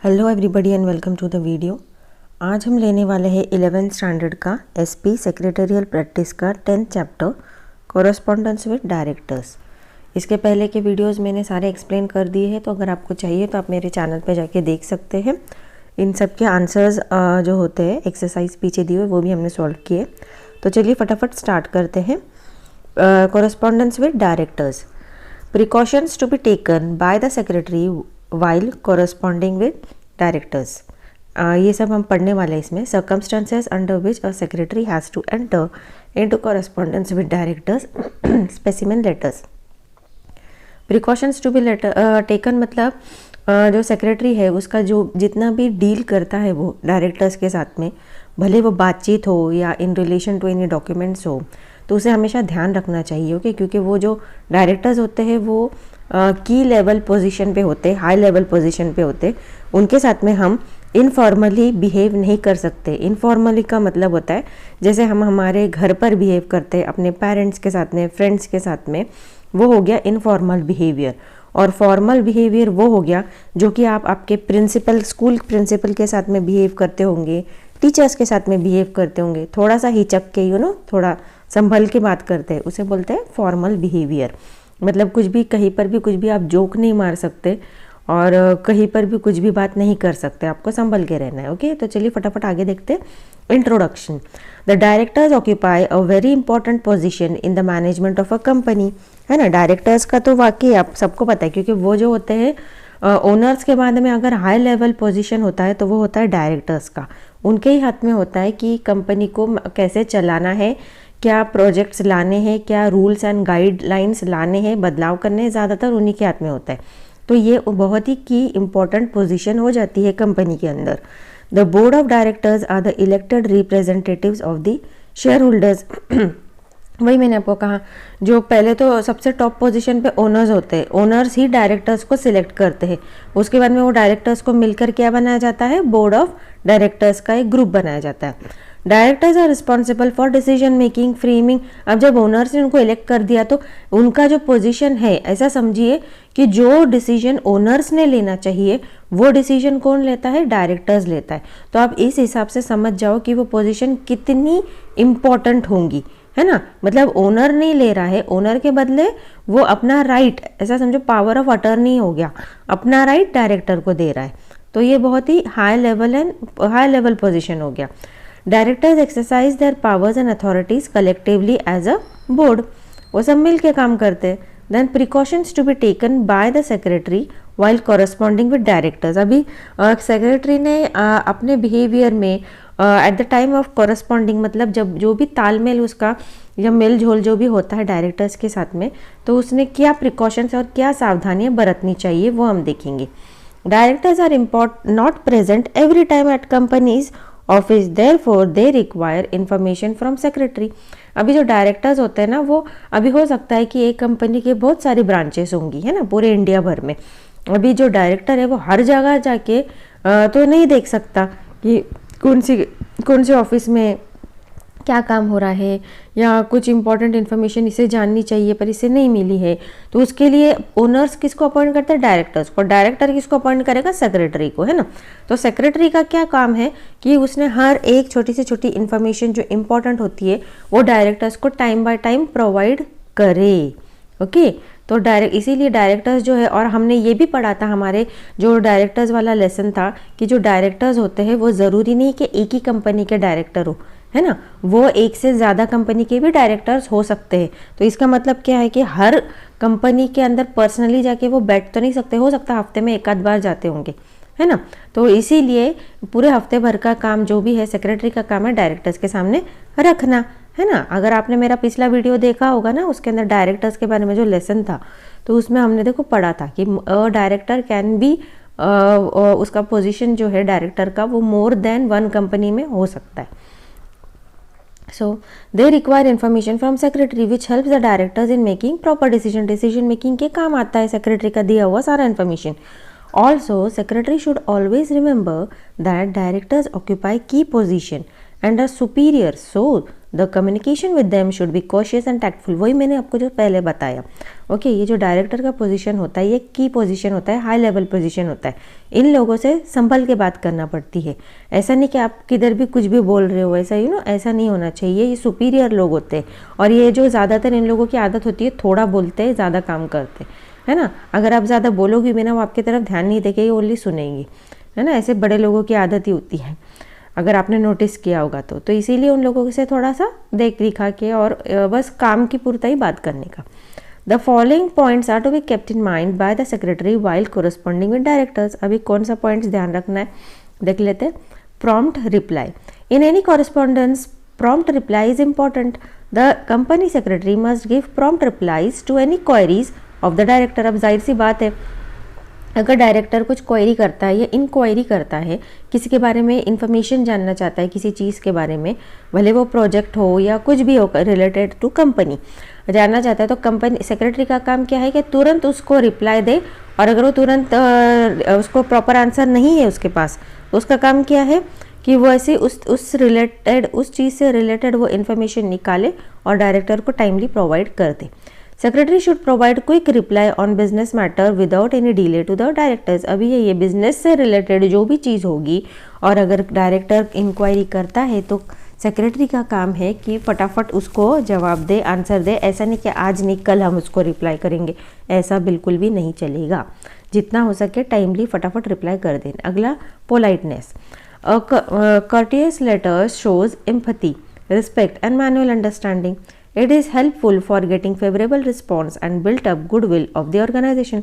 Hello everybody and welcome to the video. आज हम लेने वाले हैं 11th स्टैंडर्ड का एसपी सेक्रेटरियल प्रैक्टिस का 10th chapter correspondence with directors. इसके पहले के वीडियोस मैंने सारे एक्सप्लेन कर दिए हैं, तो अगर आपको चाहिए तो आप मेरे चैनल पे जाके देख सकते हैं। इन सब के आंसर्स जो होते हैं एक्सरसाइज पीछे दिए हुए वो भी हमने सॉल्व किए। तो चलिए फटाफट स्टार्ट करते हैं। Correspondence with directors, precautions to be taken by the secretary while corresponding with directors. ये सब हम पढ़ने वाले हैं इसमें। Circumstances under which a secretary has to enter into correspondence with directors, specimen letters. Precautions to be taken मतलब जो secretary है उसका जो जितना भी डील करता है वो डायरेक्टर्स के साथ में, भले वो बातचीत हो या in relation to any documents हो, तो उसे हमेशा ध्यान रखना चाहिए। ओके, क्योंकि वो जो डायरेक्टर्स होते हैं वो की लेवल पोजीशन पे होते, हाई लेवल पोजीशन पे होते, उनके साथ में हम इनफॉर्मली बिहेव नहीं कर सकते। इनफॉर्मली का मतलब होता है जैसे हम हमारे घर पर बिहेव करते हैं अपने पेरेंट्स के साथ में, फ्रेंड्स के साथ में, वो हो गया इनफॉर्मल बिहेवियर। और फॉर्मल बिहेवियर वो हो गया जो कि आप आपके प्रिंसिपल, स्कूल प्रिंसिपल के साथ में बिहेव करते होंगे, टीचर्स के साथ में बिहेव करते होंगे, थोड़ा सा हिचक के थोड़ा संभल के बात करते हैं, उसे बोलते हैं फॉर्मल बिहेवियर। मतलब कुछ भी, कहीं पर भी कुछ भी आप जोक नहीं मार सकते और कहीं पर भी कुछ भी बात नहीं कर सकते, आपको संभल के रहना है। ओके, तो चलिए फटाफट आगे देखते हैं। Introduction. The directors occupy a very important position in the management of a company, है ना। डायरेक्टर्स का तो वाकई आप सबको पता है, क्योंकि वो जो होते हैं ओनर्स के बाद में अगर हाई लेवल पोजीशन होता है तो वो होता है डायरेक्टर्स का। उनके ही हाथ में होता है कि कंपनी को कैसे चलाना है, क्या प्रोजेक्ट्स लाने हैं, क्या रूल्स एंड गाइडलाइंस लाने हैं, बदलाव करने हैं, ज़्यादातर उन्हीं के हाथ में होता है। तो ये बहुत ही की इम्पोर्टेंट पोजीशन हो जाती है कंपनी के अंदर। The board of directors are the elected representatives of the shareholders. वही मैंने आपको कहा, जो पहले तो सबसे टॉप पोजीशन पे ओनर्स होते हैं, ओनर्स ही डायरेक्टर्स को सिलेक्ट करते हैं। उसके बाद में वो डायरेक्टर्स को मिलकर क्या बनाया जाता है, बोर्ड ऑफ डायरेक्टर्स का एक ग्रुप बनाया जाता है। Directors are responsible for decision making, framing. अब जब ओनर्स ने उनको इलेक्ट कर दिया तो उनका जो पोजीशन है, ऐसा समझिए कि जो डिसीजन ओनर्स ने लेना चाहिए वो डिसीजन कौन लेता है, डायरेक्टर्स लेता है। तो आप इस हिसाब से समझ जाओ कि वो पोजीशन कितनी इम्पॉर्टेंट होंगी, है ना। मतलब ओनर नहीं ले रहा है, ओनर के बदले वो अपना राइट, ऐसा समझो पावर ऑफ अटर्नी हो गया, अपना राइट डायरेक्टर को दे रहा है। तो ये बहुत ही हाई लेवल पोजीशन हो गया। Directors exercise their powers and authorities collectively as a board, वो सब मिल के काम करते हैं। Then precautions to be taken by the secretary while corresponding with directors. अभी सेक्रेटरी ने अपने बिहेवियर में at the time of corresponding, मतलब जब जो भी तालमेल उसका या मेल झोल जो भी होता है डायरेक्टर्स के साथ में, तो उसने क्या प्रिकॉशंस और क्या सावधानियां बरतनी चाहिए वो हम देखेंगे। Directors are not present every time at company's office, therefore they require information from secretary. अभी जो डायरेक्टर्स होते हैं ना, वो अभी हो सकता है कि एक कंपनी के बहुत सारी ब्रांचेस होंगी, है ना, पूरे इंडिया भर में। अभी जो डायरेक्टर है वो हर जगह जाके तो नहीं देख सकता कि कौन से ऑफिस में क्या काम हो रहा है या कुछ इंपॉर्टेंट इन्फॉर्मेशन इसे जाननी चाहिए पर इसे नहीं मिली है। तो उसके लिए ओनर्स किसको अपॉइंट करते हैं, डायरेक्टर्स को। डायरेक्टर किसको अपॉइंट करेगा, सेक्रेटरी को, है ना। तो सेक्रेटरी का क्या काम है कि उसने हर एक छोटी से छोटी इन्फॉर्मेशन जो इंपॉर्टेंट होती है वो डायरेक्टर्स को टाइम बाय टाइम प्रोवाइड करे। ओके, तो इसीलिए डायरेक्टर्स जो है, और हमने ये भी पढ़ा था हमारे जो डायरेक्टर्स वाला लेसन था कि जो डायरेक्टर्स होते हैं वो ज़रूरी नहीं कि एक ही कंपनी के डायरेक्टर हो, है ना, वो एक से ज़्यादा कंपनी के भी डायरेक्टर्स हो सकते हैं। तो इसका मतलब क्या है कि हर कंपनी के अंदर पर्सनली जाके वो बैठ तो नहीं सकते, हो सकता है हफ्ते में एक आध बार जाते होंगे, है ना। तो इसीलिए पूरे हफ्ते भर का काम जो भी है सेक्रेटरी का काम है डायरेक्टर्स के सामने रखना, है ना। अगर आपने मेरा पिछला वीडियो देखा होगा ना, उसके अंदर डायरेक्टर्स के बारे में जो लेसन था, तो उसमें हमने देखो पढ़ा था कि डायरेक्टर कैन बी, उसका पोजीशन जो है डायरेक्टर का वो मोर देन वन कंपनी में हो सकता है। So they require information from secretary which helps the directors in making proper decision. Decision making के काम आता है secretary का दिया हुआ सारा information. Also secretary should always remember that directors occupy key position and are superior, so the communication with them should be cautious and tactful। वही मैंने आपको जो पहले बताया। ओके, ये जो डायरेक्टर का पोजीशन होता है ये की पोजीशन होता है, हाई लेवल पोजीशन होता है। इन लोगों से संभल के बात करना पड़ती है। ऐसा नहीं कि आप किधर भी कुछ भी बोल रहे हो, ऐसा ऐसा नहीं होना चाहिए। ये सुपीरियर लोग होते हैं और ये जो ज़्यादातर इन लोगों की आदत होती है थोड़ा बोलते हैं ज़्यादा काम करते है ना। अगर आप ज़्यादा बोलोगी भी ना वो आपकी तरफ ध्यान नहीं देंगे, ओनली सुनेंगी, है ना। ऐसे बड़े लोगों की आदत ही होती है, अगर आपने नोटिस किया होगा तो इसीलिए उन लोगों से थोड़ा सा देख दिखा के और बस काम की पूर्ति ही बात करने का। The following points are to be kept in mind by the secretary while corresponding with directors. अभी कौन सा पॉइंट्स ध्यान रखना है देख लेते हैं। Prompt reply. In any correspondence prompt reply is important. The company secretary must give prompt replies to any queries of the director. अब जाहिर सी बात है, अगर डायरेक्टर कुछ क्वेरी करता है या इंक्वायरी करता है, किसी के बारे में इंफॉर्मेशन जानना चाहता है, किसी चीज़ के बारे में, भले वो प्रोजेक्ट हो या कुछ भी हो रिलेटेड टू कंपनी जानना चाहता है, तो कंपनी सेक्रेटरी का काम क्या है कि तुरंत उसको रिप्लाई दे। और अगर वो तुरंत उसको प्रॉपर आंसर नहीं है उसके पास, तो उसका काम क्या है कि वो ऐसे उस चीज़ से रिलेटेड वो इन्फॉर्मेशन निकाले और डायरेक्टर को टाइमली प्रोवाइड कर दे। Secretary should provide quick reply on business matter without any delay to the directors. अभी ये बिजनेस से रिलेटेड जो भी चीज़ होगी और अगर डायरेक्टर इंक्वायरी करता है तो सेक्रेटरी का काम है कि फटाफट उसको जवाब दे, आंसर दे। ऐसा नहीं कि आज नहीं कल हम उसको रिप्लाई करेंगे, ऐसा बिल्कुल भी नहीं चलेगा। जितना हो सके टाइमली फटाफट रिप्लाई कर दें। अगला politeness. courteous letters shows empathy, respect and manual understanding. It is helpful for getting favorable response and build up goodwill of the organization.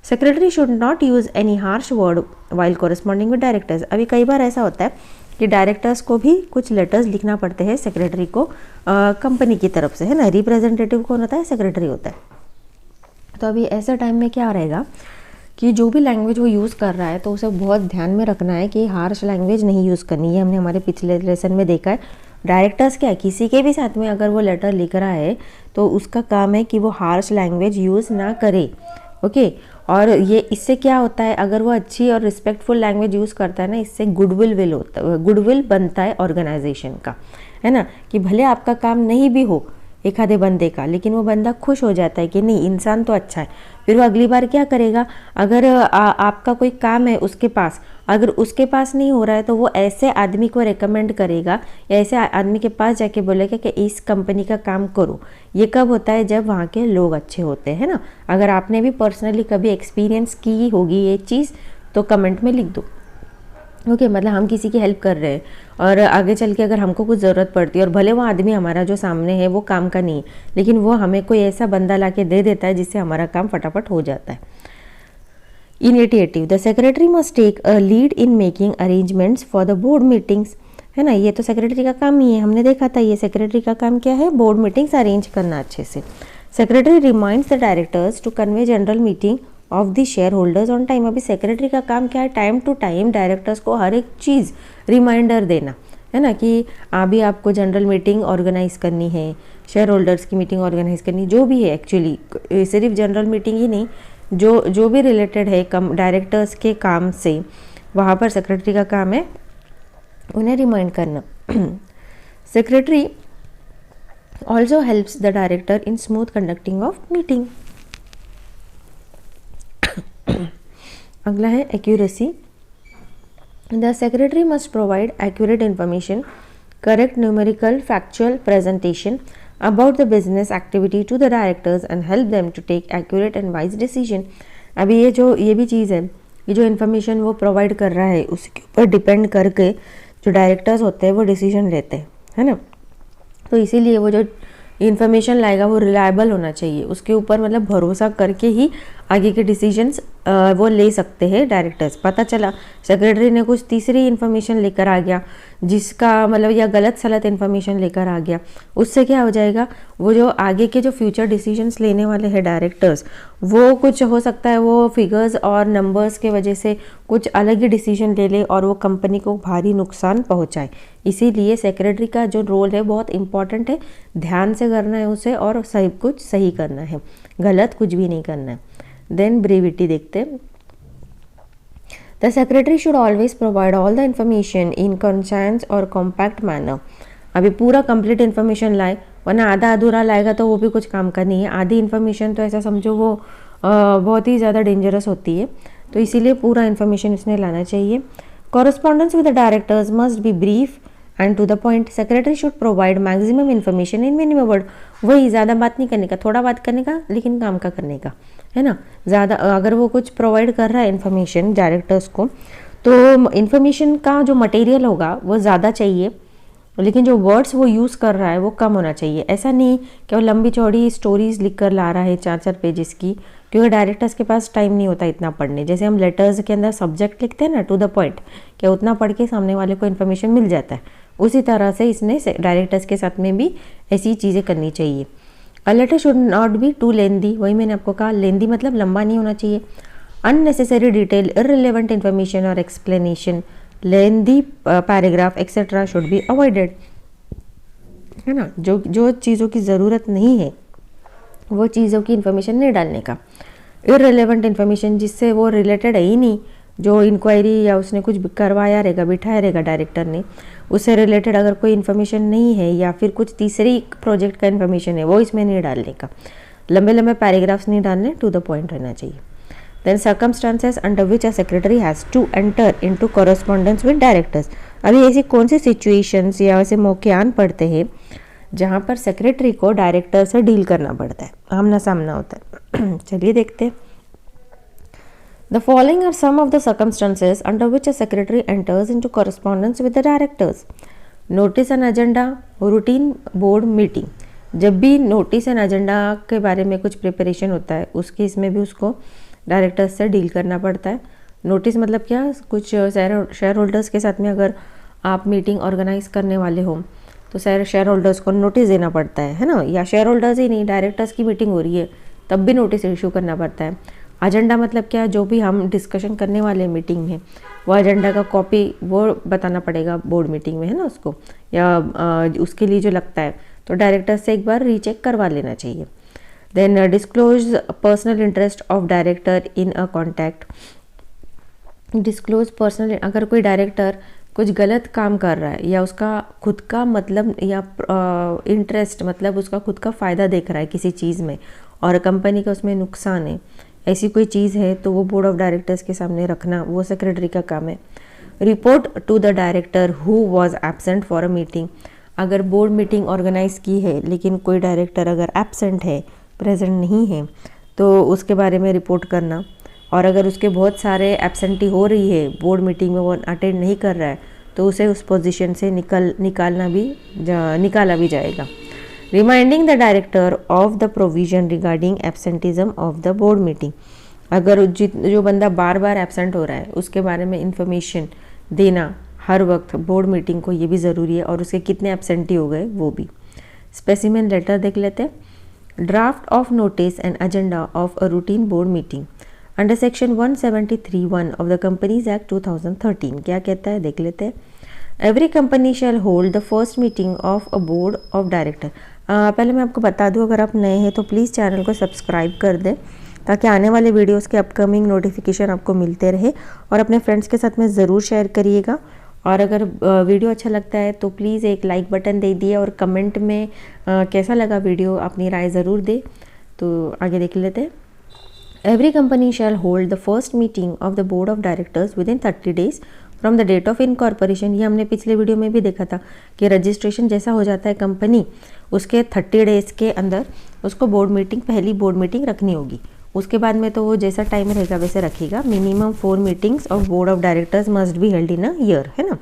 Secretary should not use any harsh word while corresponding with directors. अभी कई बार ऐसा होता है कि directors को भी कुछ letters लिखना पड़ते हैं सेक्रेटरी को कंपनी की तरफ से, है ना। रिप्रेजेंटेटिव कौन होता है? सेक्रेटरी होता है। तो अभी ऐसे टाइम में क्या रहेगा कि जो भी लैंग्वेज वो यूज़ कर रहा है तो उसे बहुत ध्यान में रखना है कि हार्श लैंग्वेज नहीं यूज़ करनी है। हमने हमारे पिछले लेसन में देखा है डायरेक्टर्स क्या है, किसी के भी साथ में अगर वो लेटर लिख रहा है तो उसका काम है कि वो हार्श लैंग्वेज यूज़ ना करे। ओके, और ये इससे क्या होता है, अगर वो अच्छी और रिस्पेक्टफुल लैंग्वेज यूज़ करता है ना, इससे गुडविल बनता है ऑर्गेनाइजेशन का, है ना। कि भले आपका काम नहीं भी हो एक आधे बंदे का, लेकिन वो बंदा खुश हो जाता है कि नहीं इंसान तो अच्छा है। फिर वो अगली बार क्या करेगा, अगर आपका कोई काम है उसके पास, अगर उसके पास नहीं हो रहा है तो वो ऐसे आदमी को रेकमेंड करेगा या ऐसे आदमी के पास जाके बोलेगा कि इस कंपनी का काम करो। ये कब होता है? जब वहाँ के लोग अच्छे होते हैं ना। अगर आपने भी पर्सनली कभी एक्सपीरियंस की होगी ये चीज़ तो कमेंट में लिख दो। ओके, मतलब हम किसी की हेल्प कर रहे हैं और आगे चल के अगर हमको कुछ ज़रूरत पड़ती है और भले वो आदमी हमारा जो सामने है वो काम का नहीं है, लेकिन वो हमें कोई ऐसा बंदा ला के दे देता है जिससे हमारा काम फटाफट हो जाता है। Initiative. The secretary must take a lead in making arrangements for the board meetings, है ना। ये तो सेक्रेटरी का काम ही है, हमने देखा था। ये सेक्रेटरी का काम क्या है? बोर्ड मीटिंग्स अरेंज करना अच्छे से। Secretary reminds the directors to convene general meeting of the shareholders on time. अभी सेक्रेटरी का काम क्या है? टाइम टू टाइम डायरेक्टर्स को हर एक चीज़ रिमाइंडर देना, है ना। कि अभी आपको जनरल मीटिंग ऑर्गेनाइज करनी है, शेयर होल्डर्स की मीटिंग ऑर्गेनाइज करनी, जो भी है एक्चुअली, सिर्फ जनरल मीटिंग ही नहीं, जो भी रिलेटेड है डायरेक्टर्स के काम से, वहाँ पर सेक्रेटरी का काम है उन्हें रिमाइंड करना। Secretary also helps the director in smooth conducting of meeting. अगला है accuracy. The secretary must provide accurate information, correct numerical factual presentation about the business activity to the directors and help them to take accurate and wise decision। अभी ये भी चीज़ है, ये जो information वो provide कर रहा है उसके ऊपर डिपेंड करके जो डायरेक्टर्स होते हैं वो डिसीजन लेते हैं, है ना। तो इसीलिए वो जो इन्फॉर्मेशन लाएगा वो रिलायबल होना चाहिए, उसके ऊपर मतलब भरोसा करके ही आगे के डिसीजंस वो ले सकते हैं डायरेक्टर्स। पता चला सेक्रेटरी ने कुछ तीसरी इन्फॉर्मेशन लेकर आ गया जिसका मतलब या गलत सलत इन्फॉर्मेशन लेकर आ गया, उससे क्या हो जाएगा, वो जो आगे के जो फ्यूचर डिसीजंस लेने वाले हैं डायरेक्टर्स, वो कुछ हो सकता है वो फिगर्स और नंबर्स के वजह से कुछ अलग ही डिसीजन ले ले और वो कंपनी को भारी नुकसान पहुंचाए। इसीलिए सेक्रेटरी का जो रोल है बहुत इंपॉर्टेंट है, ध्यान से करना है उसे और सब कुछ सही करना है, गलत कुछ भी नहीं करना है। देन ब्रेविटी देखते हैं। The secretary should always provide all the information in concise और कॉम्पैक्ट मैनर। अभी पूरा कंप्लीट इन्फॉर्मेशन लाए, वरना आधा अधूरा लाएगा तो वो भी कुछ काम का नहीं है। आधी इन्फॉर्मेशन तो ऐसा समझो वो बहुत ही ज़्यादा डेंजरस होती है, तो इसीलिए पूरा इन्फॉर्मेशन इसने लाना चाहिए। Correspondence with the directors must be brief and to the point. Secretary should provide maximum information in minimum word. वही, ज़्यादा बात नहीं करने का, थोड़ा बात करने का, लेकिन काम का करने का, है ना। ज़्यादा अगर वो कुछ प्रोवाइड कर रहा है इन्फॉर्मेशन डायरेक्टर्स को, तो इन्फॉर्मेशन का जो मटेरियल होगा वो ज़्यादा चाहिए, लेकिन जो वर्ड्स वो यूज़ कर रहा है वो कम होना चाहिए। ऐसा नहीं कि वो लंबी चौड़ी स्टोरीज लिख कर ला रहा है 4-4 पेजेस की, क्योंकि डायरेक्टर्स के पास टाइम नहीं होता इतना पढ़ने। जैसे हम लेटर्स के अंदर सब्जेक्ट लिखते हैं ना, टू द पॉइंट, कि उतना पढ़ के सामने वाले को इन्फॉर्मेशन मिल जाता है, उसी तरह से इसने डायरेक्टर्स के साथ में भी ऐसी चीज़ें करनी चाहिए। A letter should not be too lengthy, वही मैंने आपको कहा, लेंदी मतलब लंबा नहीं होना चाहिए। अननेसेसरी डिटेल, इररिलेवेंट इन्फॉर्मेशन और explanation, lengthy paragraph etcetera should be avoided, है ना। जो चीज़ों की ज़रूरत नहीं है वो चीज़ों की इन्फॉर्मेशन नहीं डालने का। इररिलेवेंट इन्फॉर्मेशन, जिससे वो रिलेटेड है ही नहीं, जो इंक्वायरी या उसने कुछ करवाया रहेगा, बिठाया रहेगा डायरेक्टर ने, उससे रिलेटेड अगर कोई इन्फॉर्मेशन नहीं है या फिर कुछ तीसरी प्रोजेक्ट का इन्फॉर्मेशन है, वो इसमें नहीं डालने का। लंबे लंबे पैराग्राफ्स नहीं डालने, टू द पॉइंट रहना चाहिए। Then circumstances under which a secretary has to enter into correspondence with directors. अभी ऐसी कौन सी सिचुएशंस या ऐसे मौके आन पड़ते हैं जहाँ पर सेक्रेटरी को डायरेक्टर से डील करना पड़ता है, आमना सामना होता है। चलिए देखते हैं। The following are some of the circumstances under which a secretary enters into correspondence with the directors. Notice and agenda, routine board meeting. जब भी नोटिस एंड एजेंडा के बारे में कुछ प्रिपरेशन होता है, उसके इसमें भी उसको डायरेक्टर्स से डील करना पड़ता है। नोटिस मतलब क्या, कुछ शेयर होल्डर्स के साथ में अगर आप मीटिंग ऑर्गेनाइज करने वाले हो तो शेयर होल्डर्स को नोटिस देना पड़ता है ना। या शेयर होल्डर्स ही नहीं, डायरेक्टर्स की मीटिंग हो रही है तब भी नोटिस इशू करना पड़ता है। एजेंडा मतलब क्या, जो भी हम डिस्कशन करने वाले हैं मीटिंग में, वो एजेंडा का कॉपी वो बताना पड़ेगा बोर्ड मीटिंग में, है ना उसको, या उसके लिए जो लगता है तो डायरेक्टर से एक बार रीचेक करवा लेना चाहिए। Then disclose personal interest of director in a contact. Disclose personal, अगर कोई डायरेक्टर कुछ गलत काम कर रहा है या उसका खुद का मतलब या इंटरेस्ट मतलब उसका खुद का फ़ायदा देख रहा है किसी चीज़ में और कंपनी का उसमें नुकसान है, ऐसी कोई चीज़ है, तो वो बोर्ड ऑफ डायरेक्टर्स के सामने रखना वो सेक्रेटरी का काम है। Report to the director who was absent for a meeting. अगर बोर्ड मीटिंग ऑर्गेनाइज की है लेकिन कोई डायरेक्टर अगर एब्सेंट है, प्रेजेंट नहीं है, तो उसके बारे में रिपोर्ट करना। और अगर उसके बहुत सारे एब्सेंटी हो रही है, बोर्ड मीटिंग में वो अटेंड नहीं कर रहा है, तो उसे उस पोजीशन से निकाला भी जाएगा। Reminding the director of the provision regarding absenteeism of the board meeting. अगर जो बंदा बार बार एब्सेंट हो रहा है उसके बारे में इंफॉर्मेशन देना हर वक्त बोर्ड मीटिंग को, ये भी ज़रूरी है, और उसके कितने एब्सेंटी हो गए वो भी। स्पेसिमेन लेटर देख लेते हैं। Draft of notice and agenda of a routine board meeting under section 173(1) of the companies act 2013 क्या कहता है, देख लेते हैं। Every company shall hold the first meeting of a board of director. पहले मैं आपको बता दूं, अगर आप नए हैं तो प्लीज़ चैनल को सब्सक्राइब कर दें ताकि आने वाले वीडियोस के अपकमिंग नोटिफिकेशन आपको मिलते रहे, और अपने फ्रेंड्स के साथ में ज़रूर शेयर करिएगा। और अगर वीडियो अच्छा लगता है तो प्लीज़ एक लाइक बटन दे दिए और कमेंट में कैसा लगा वीडियो अपनी राय ज़रूर दे। तो आगे देख लेते हैं। Every company shall hold the first meeting of the board of directors within 30 days from the date of incorporation. ये हमने पिछले वीडियो में भी देखा था कि रजिस्ट्रेशन जैसा हो जाता है कंपनी, उसके 30 days के अंदर उसको बोर्ड मीटिंग, पहली बोर्ड मीटिंग रखनी होगी। उसके बाद में तो वो जैसा टाइम रहेगा वैसे रखेगा। Minimum 4 meetings of board of directors must be held in a year, है ना।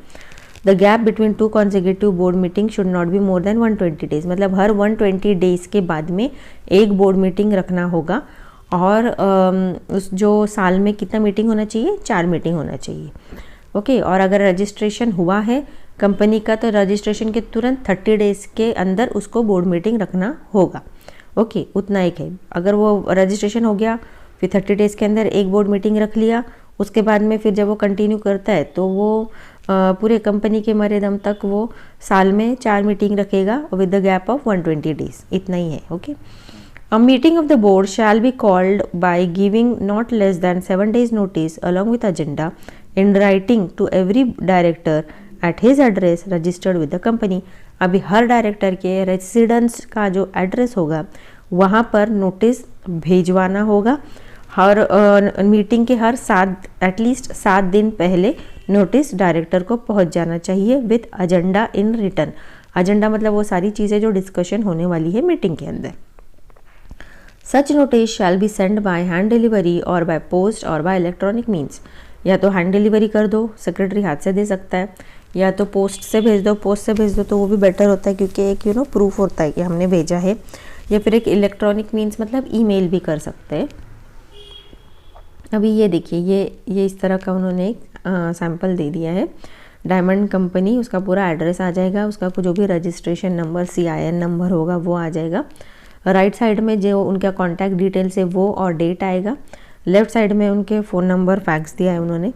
The gap between 2 consecutive board meeting should not be more than 120 days। मतलब हर 120 days के बाद में एक बोर्ड मीटिंग रखना होगा। और उस जो साल में कितना मीटिंग होना चाहिए, 4 मीटिंग होना चाहिए। ओके, और अगर रजिस्ट्रेशन हुआ है कंपनी का तो रजिस्ट्रेशन के तुरंत 30 days के अंदर उसको बोर्ड मीटिंग रखना होगा। ओके, उतना एक है। अगर वो रजिस्ट्रेशन हो गया फिर 30 days के अंदर एक बोर्ड मीटिंग रख लिया, उसके बाद में फिर जब वो कंटिन्यू करता है तो वो पूरे कंपनी के मरे दम तक वो साल में 4 मीटिंग रखेगा with the gap of 120 days, इतना ही है। Okay, A meeting of the board shall be called by giving not less than 7 days notice along with agenda in writing to every director at his address registered with the company. अभी हर director के residence का जो address होगा वहाँ पर notice भेजवाना होगा। हर मीटिंग के हर एटलीस्ट 7 दिन पहले नोटिस डायरेक्टर को पहुंच जाना चाहिए with agenda in return. Agenda मतलब वो सारी चीज़ें जो डिस्कशन होने वाली है मीटिंग के अंदर। Such notice shall be sent by hand delivery और बाय पोस्ट और बाय इलेक्ट्रॉनिक मीन्स। या तो हैंड डिलीवरी कर दो, सेक्रेटरी हाथ से दे सकता है, या तो पोस्ट से भेज दो। पोस्ट से भेज दो तो वो भी बेटर होता है क्योंकि एक प्रूफ होता है कि हमने भेजा है। या फिर एक इलेक्ट्रॉनिक मीन्स मतलब ईमेल भी कर सकते हैं। अभी ये देखिए, ये इस तरह का उन्होंने एक सैम्पल दे दिया है। डायमंड कंपनी, उसका पूरा एड्रेस आ जाएगा, उसका जो भी रजिस्ट्रेशन नंबर CIN नंबर होगा वो आ जाएगा। राइट साइड में जो उनका कॉन्टैक्ट डिटेल्स है वो और डेट आएगा। लेफ्ट साइड में उनके फ़ोन नंबर फैक्स दिया है उन्होंने।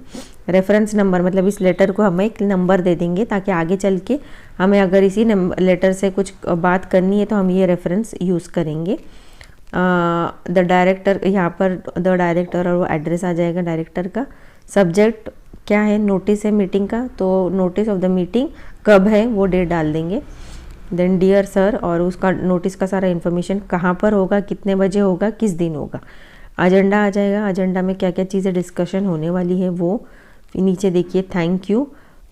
रेफरेंस नंबर मतलब इस लेटर को हम एक नंबर दे देंगे ताकि आगे चल के हमें अगर इसी लेटर से कुछ बात करनी है तो हम ये रेफरेंस यूज़ करेंगे। द डायरेक्टर, यहाँ पर द डायरेक्टर और वो एड्रेस आ जाएगा डायरेक्टर का। सब्जेक्ट क्या है, नोटिस है मीटिंग का, तो नोटिस ऑफ द मीटिंग कब है वो डेट डाल देंगे। देन डियर सर, और उसका नोटिस का सारा इन्फॉर्मेशन कहाँ पर होगा, कितने बजे होगा, किस दिन होगा। एजेंडा आ जाएगा, एजेंडा में क्या क्या चीज़ें डिस्कशन होने वाली है वो। नीचे देखिए थैंक यू,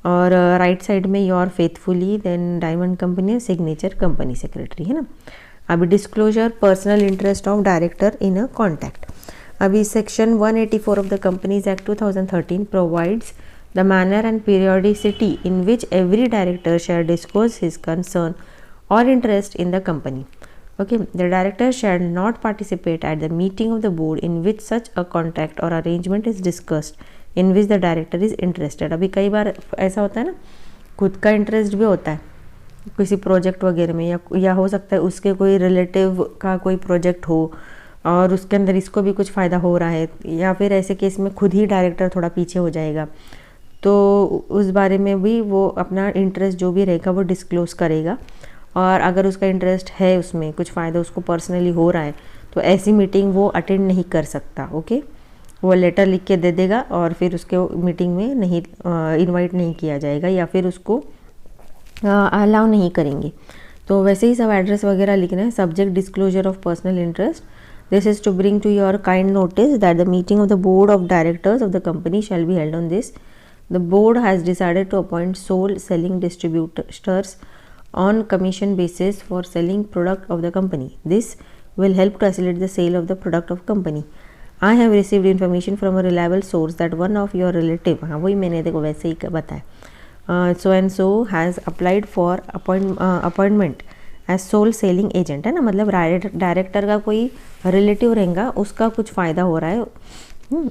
और राइट साइड में your faithfully, then diamond company, signature company secretary, है ना। अभी disclosure personal interest of director in a contact. अभी section 184 of the companies act 2013 provides the manner and periodicity in which every director shall disclose his concern और interest in the company. Okay, the director shall not participate at the meeting of the board in which such a contract or arrangement is discussed in which the director is interested। अभी कई बार ऐसा होता है ना, खुद का interest भी होता है किसी प्रोजेक्ट वगैरह में, या हो सकता है उसके कोई रिलेटिव का कोई प्रोजेक्ट हो और उसके अंदर इसको भी कुछ फ़ायदा हो रहा है, या फिर ऐसे केस में खुद ही डायरेक्टर थोड़ा पीछे हो जाएगा, तो उस बारे में भी वो अपना इंटरेस्ट जो भी रहेगा वो डिस्क्लोज़ करेगा। और अगर उसका इंटरेस्ट है, उसमें कुछ फ़ायदा उसको पर्सनली हो रहा है, तो ऐसी मीटिंग वो अटेंड नहीं कर सकता। ओके, वो लेटर लिख के दे देगा और फिर उसके मीटिंग में नहीं इनवाइट नहीं किया जाएगा, या फिर उसको अलाउ नहीं करेंगे। तो वैसे ही सब एड्रेस वगैरह लिखना है। Subject disclosure of personal interest, this is to bring to your kind notice that the meeting of the board of directors of the company shall be held on this. The board has decided to appoint sole selling distributors on commission basis for selling product of the company. This will help to facilitate the sale of the product of company. I have received information from a reliable source that one of your relative, हाँ वही मैंने देखो वैसे ही बताया, so and so has applied for appointment as sole selling agent, है ना, मतलब director का कोई रिलेटिव रहेगा, उसका कुछ फ़ायदा हो रहा है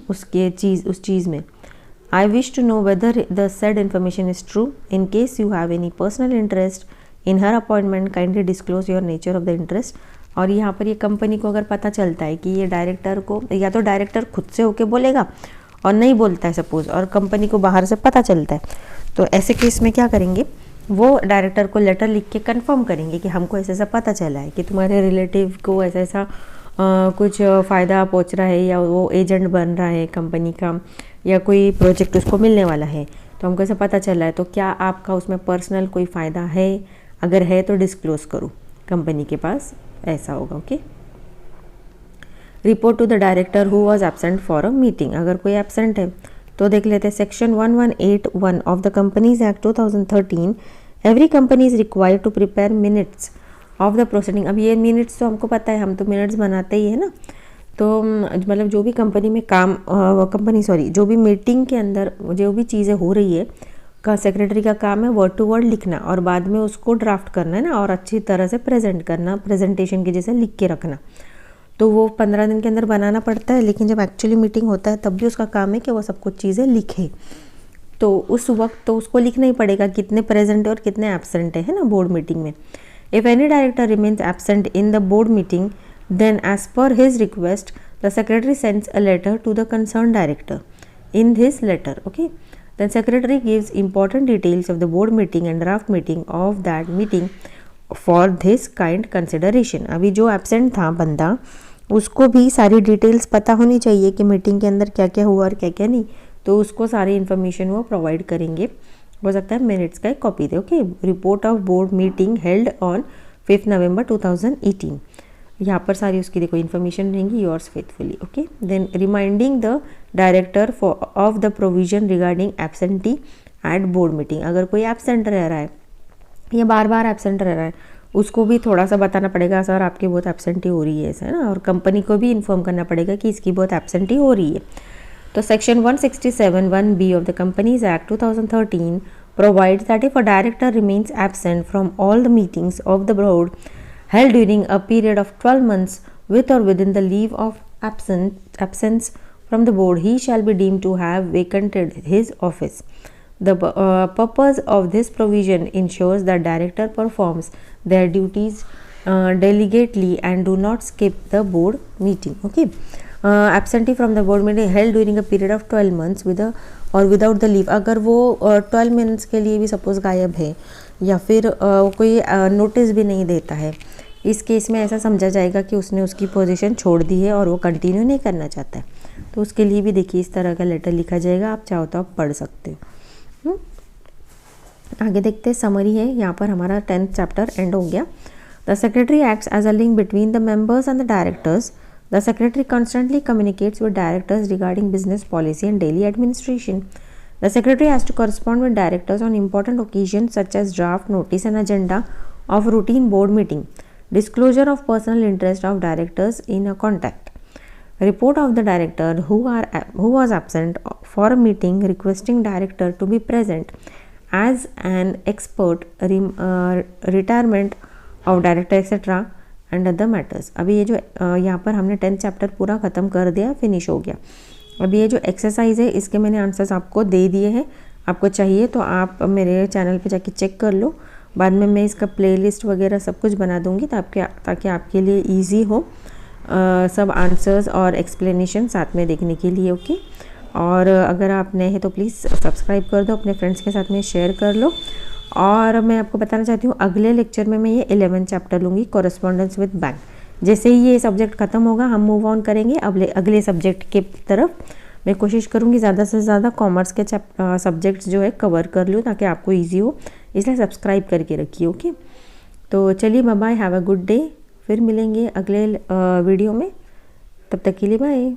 उस चीज़ में। I wish to know whether the said information is true. In case you have any personal interest in her appointment, kindly disclose your nature of the interest। और यहाँ पर ये कंपनी को अगर पता चलता है कि ये डायरेक्टर को, या तो डायरेक्टर खुद से होके बोलेगा और नहीं बोलता है सपोज़, और कंपनी को बाहर से पता चलता है, तो ऐसे केस में क्या करेंगे, वो डायरेक्टर को लेटर लिख के कंफर्म करेंगे कि हमको ऐसा ऐसा पता चला है कि तुम्हारे रिलेटिव को ऐसा ऐसा कुछ फ़ायदा पहुँच रहा है, या वो एजेंट बन रहा है कंपनी का, या कोई प्रोजेक्ट उसको मिलने वाला है, तो हमको ऐसा पता चला है, तो क्या आपका उसमें पर्सनल कोई फ़ायदा है, अगर है तो डिस्क्लोज़ करो कंपनी के पास, ऐसा होगा। Okay, report to the director who was absent for a meeting. अगर कोई एब्सेंट है तो देख लेते हैं। Section 1181 of the companies act 2013, every company is required to prepare minutes of the proceeding. अब ये मिनट्स तो हमको पता है, हम तो मिनट्स बनाते ही है ना, तो मतलब जो भी कंपनी में काम जो भी मीटिंग के अंदर जो भी चीज़ें हो रही है का सेक्रेटरी का काम है वर्ड टू वर्ड लिखना, और बाद में उसको ड्राफ्ट करना है ना, और अच्छी तरह से प्रेजेंट करना, प्रेजेंटेशन के जैसे लिख के रखना। तो वो 15 दिन के अंदर बनाना पड़ता है, लेकिन जब एक्चुअली मीटिंग होता है तब भी उसका काम है कि वो सब कुछ चीज़ें लिखे। तो उस वक्त तो उसको लिखना ही पड़ेगा कितने प्रेजेंट है और कितने एब्सेंट है ना बोर्ड मीटिंग में। If any director remains absent in the board meeting, then as per his request the secretary sends a letter to the concerned director. In this letter, okay, the secretary gives important details of the board meeting and draft meeting of that meeting for this kind consideration। अभी जो absent था बंदा, उसको भी सारी details पता होनी चाहिए कि मीटिंग के अंदर क्या क्या हुआ और क्या क्या नहीं, तो उसको सारी इन्फॉर्मेशन वो प्रोवाइड करेंगे। हो सकता है मिनट्स का एक कॉपी दे। Okay, report of board meeting held on 5 November 2018, यहाँ पर सारी उसकी देखो इन्फॉर्मेशन रहेंगी, yours faithfully. Okay, then reminding the director of the provision regarding absentee at board meeting, अगर कोई एब्सेंट रह रहा है या बार बार एब्सेंट रह रहा है उसको भी थोड़ा सा बताना पड़ेगा, सर आपकी बहुत एब्सेंटी हो रही है ऐसा, है ना, और कंपनी को भी इन्फॉर्म करना पड़ेगा कि इसकी बहुत एब्सेंटी हो रही है। तो section 167(1)(b of the Companies Act 2013 provides that if a director remains absent from all the meetings of the board held during a period of 12 months with or within the leave of absence from the board, he shall be deemed to have vacated his office. The purpose of this provision ensures that director performs their duties diligently and do not skip the board meeting. Okay, absentee from the board meeting held during a period of 12 months with a और without the leave, अगर वो 12 minutes के लिए भी suppose गायब है या फिर कोई नोटिस भी नहीं देता है, इस केस में ऐसा समझा जाएगा कि उसने उसकी पोजीशन छोड़ दी है और वो कंटिन्यू नहीं करना चाहता है, तो उसके लिए भी देखिए इस तरह का लेटर लिखा जाएगा, आप चाहो तो आप पढ़ सकते हो। आगे देखते हैं, समरी है, यहाँ पर हमारा 10th चैप्टर एंड हो गया। The secretary acts as a link between the members and the directors. The secretary constantly communicates with directors regarding business policy and daily administration. The secretary has to correspond with directors on important occasions such as draft notice and agenda of routine board meeting, disclosure of personal interest of directors in a contact, report of the director who was absent for a meeting, requesting director to be present as an expert, retirement of director etc. And other matters. अभी ये जो यहाँ पर हमने 10th chapter पूरा ख़त्म कर दिया, फिनिश हो गया। अभी ये जो एक्सरसाइज है इसके मैंने आंसर्स आपको दे दिए हैं, आपको चाहिए तो आप मेरे चैनल पे जाके चेक कर लो, बाद में मैं इसका प्लेलिस्ट वगैरह सब कुछ बना दूँगी ताकि आपके लिए ईजी हो सब आंसर्स और एक्सप्लेनेशन साथ में देखने के लिए। ओके, और अगर आप नए हैं तो प्लीज़ सब्सक्राइब कर दो, अपने फ्रेंड्स के साथ में शेयर कर लो। और मैं आपको बताना चाहती हूँ अगले लेक्चर में मैं ये 11th चैप्टर लूँगी, कॉरेस्पॉन्डेंस विद बैंक। जैसे ही ये सब्जेक्ट ख़त्म होगा हम मूव ऑन करेंगे अगले सब्जेक्ट के तरफ। मैं कोशिश करूँगी ज़्यादा से ज़्यादा कॉमर्स के सब्जेक्ट्स जो है कवर कर लूँ ताकि आपको ईजी हो, इसलिए सब्सक्राइब करके रखिए। ओके, तो चलिए bye bye, have a good day, फिर मिलेंगे अगले वीडियो में, तब तक के लिए बाय।